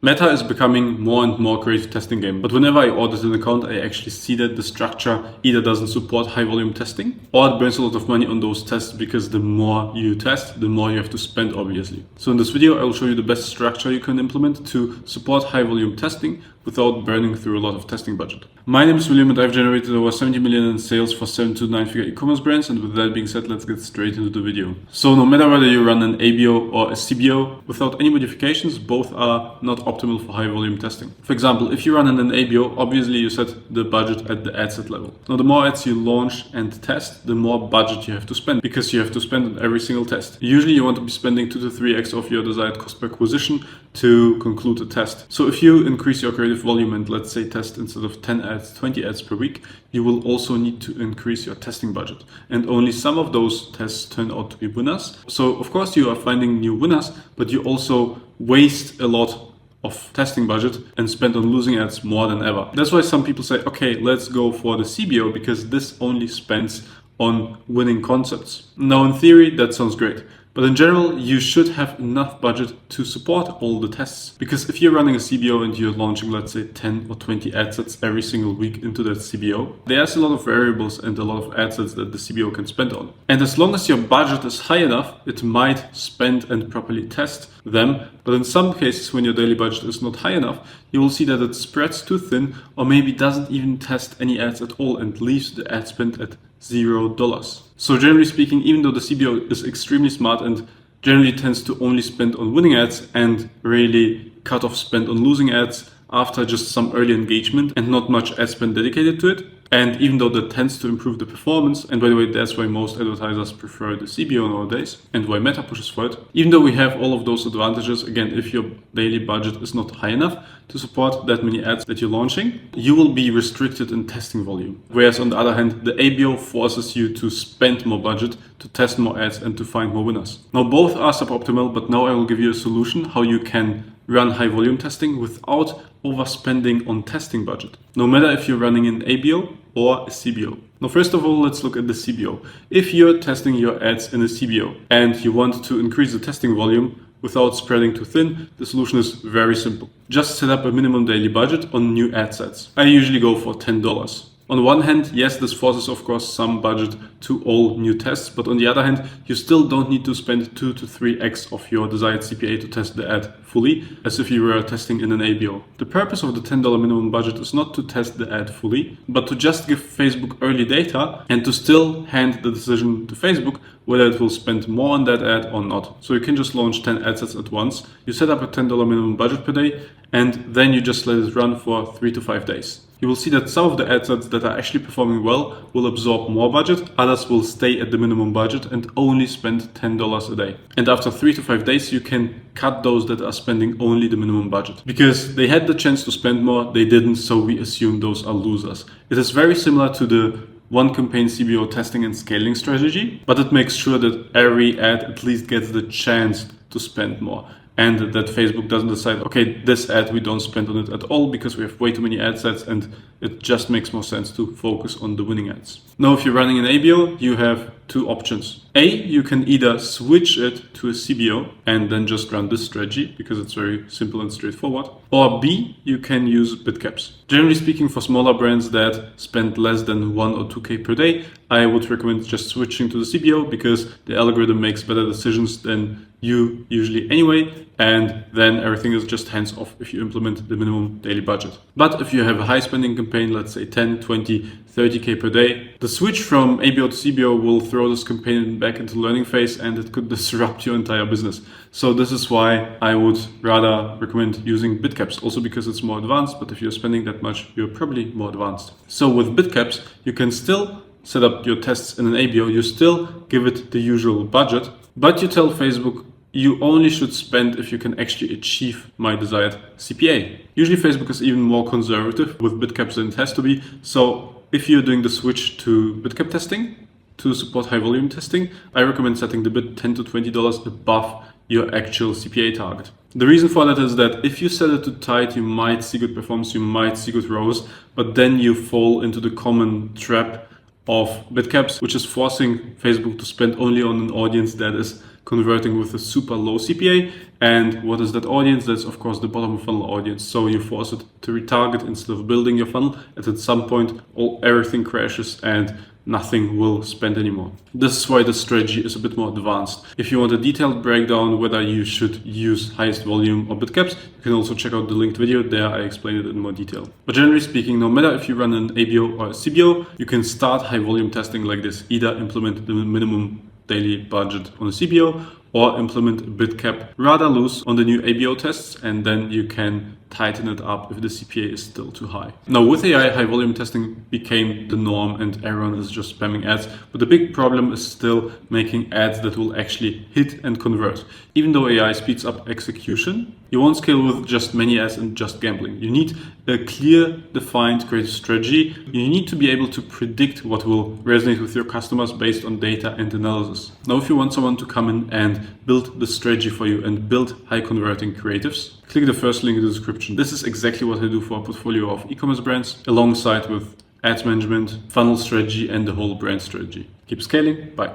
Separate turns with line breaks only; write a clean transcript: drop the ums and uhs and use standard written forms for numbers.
Meta is becoming more and more creative testing game, but whenever I audit an account, I actually see that the structure either doesn't support high volume testing or it burns a lot of money on those tests because the more you test, the more you have to spend, obviously. So in this video, I will show you the best structure you can implement to support high volume testing without burning through a lot of testing budget. My name is William and I've generated over 70 million in sales for 7 to 9 figure e-commerce brands, and with that being said, let's get straight into the video. So no matter whether you run an ABO or a CBO, without any modifications, both are not optimal for high volume testing. For example, if you run an ABO, obviously you set the budget at the ad set level. Now the more ads you launch and test, the more budget you have to spend, because you have to spend on every single test. Usually you want to be spending 2 to 3x of your desired cost per acquisition to conclude a test. So if you increase your creative volume and let's say test instead of 10 ads, 20 ads per week, you will also need to increase your testing budget. And only some of those tests turn out to be winners. So of course you are finding new winners, but you also waste a lot of testing budget and spend on losing ads more than ever. That's why some people say, okay, let's go for the CBO because this only spends on winning concepts. Now in theory, that sounds great. But in general, you should have enough budget to support all the tests. Because if you're running a CBO and you're launching, let's say 10 or 20 ad sets every single week into that CBO, there's a lot of variables and a lot of ad sets that the CBO can spend on. And as long as your budget is high enough, it might spend and properly test them. But in some cases, when your daily budget is not high enough, you will see that it spreads too thin or maybe doesn't even test any ads at all and leaves the ad spend at $0. So generally speaking, even though the CBO is extremely smart and generally tends to only spend on winning ads and really cut off spend on losing ads after just some early engagement and not much ad spend dedicated to it, and even though that tends to improve the performance, and by the way, that's why most advertisers prefer the CBO nowadays and why Meta pushes for it, even though we have all of those advantages, again, if your daily budget is not high enough to support that many ads that you're launching, you will be restricted in testing volume. Whereas on the other hand, the ABO forces you to spend more budget, to test more ads and to find more winners. Now both are suboptimal, but now I will give you a solution how you can run high volume testing without overspending on testing budget, no matter if you're running an ABO or a CBO. Now, first of all, let's look at the CBO. If you're testing your ads in a CBO and you want to increase the testing volume without spreading too thin, the solution is very simple. Just set up a minimum daily budget on new ad sets. I usually go for $10. On one hand, yes, this forces, of course, some budget to all new tests, but on the other hand, you still don't need to spend 2 to 3x of your desired CPA to test the ad fully, as if you were testing in an ABO. The purpose of the $10 minimum budget is not to test the ad fully, but to just give Facebook early data and to still hand the decision to Facebook whether it will spend more on that ad or not. So you can just launch 10 ad sets at once. You set up a $10 minimum budget per day, and then you just let it run for 3 to 5 days. You will see that some of the ad sets that are actually performing well will absorb more budget, others will stay at the minimum budget and only spend $10 a day. And after 3 to 5 days, you can cut those that are spending only the minimum budget. Because they had the chance to spend more, they didn't, so we assume those are losers. It is very similar to the one campaign CBO testing and scaling strategy, but it makes sure that every ad at least gets the chance to spend more. And that Facebook doesn't decide, okay, this ad, we don't spend on it at all because we have way too many ad sets and it just makes more sense to focus on the winning ads. Now, if you're running an ABO, you have two options. A, you can either switch it to a CBO and then just run this strategy because it's very simple and straightforward. Or B, you can use bid caps. Generally speaking, for smaller brands that spend less than 1 or 2K per day, I would recommend just switching to the CBO because the algorithm makes better decisions than you usually anyway, and then everything is just hands off if you implement the minimum daily budget. But if you have a high spending campaign, let's say 10, 20, 30K per day, the switch from ABO to CBO will throw this campaign back into learning phase and it could disrupt your entire business. So this is why I would rather recommend using bid caps, also because it's more advanced, but if you're spending that much, you're probably more advanced. So with bid caps, you can still set up your tests in an ABO, you still give it the usual budget, but you tell Facebook, you only should spend if you can actually achieve my desired CPA. Usually Facebook is even more conservative with bid caps than it has to be. So if you're doing the switch to bid cap testing to support high volume testing, I recommend setting the bid $10 to $20 above your actual CPA target. The reason for that is that if you set it too tight, you might see good performance, you might see good ROAS, but then you fall into the common trap of bid caps, which is forcing Facebook to spend only on an audience that is converting with a super low CPA. And what is that audience? That's of course the bottom of funnel audience. So you force it to retarget instead of building your funnel. And at some point, everything crashes and nothing will spend anymore. This is why the strategy is a bit more advanced. If you want a detailed breakdown whether you should use highest volume or bid caps, you can also check out the linked video. There I explain it in more detail. But generally speaking, no matter if you run an ABO or a CBO, you can start high volume testing like this. Either implement the minimum daily budget on a CBO or implement a bid cap rather loose on the new ABO tests, and then you can tighten it up if the CPA is still too high. Now with AI, high volume testing became the norm and everyone is just spamming ads, but the big problem is still making ads that will actually hit and convert. Even though AI speeds up execution, you won't scale with just many ads and just gambling. You need a clear, defined creative strategy. You need to be able to predict what will resonate with your customers based on data and analysis. Now, if you want someone to come in and build the strategy for you and build high converting creatives, click the first link in the description. This is exactly what I do for a portfolio of e-commerce brands, alongside with ads management, funnel strategy, and the whole brand strategy. Keep scaling. Bye.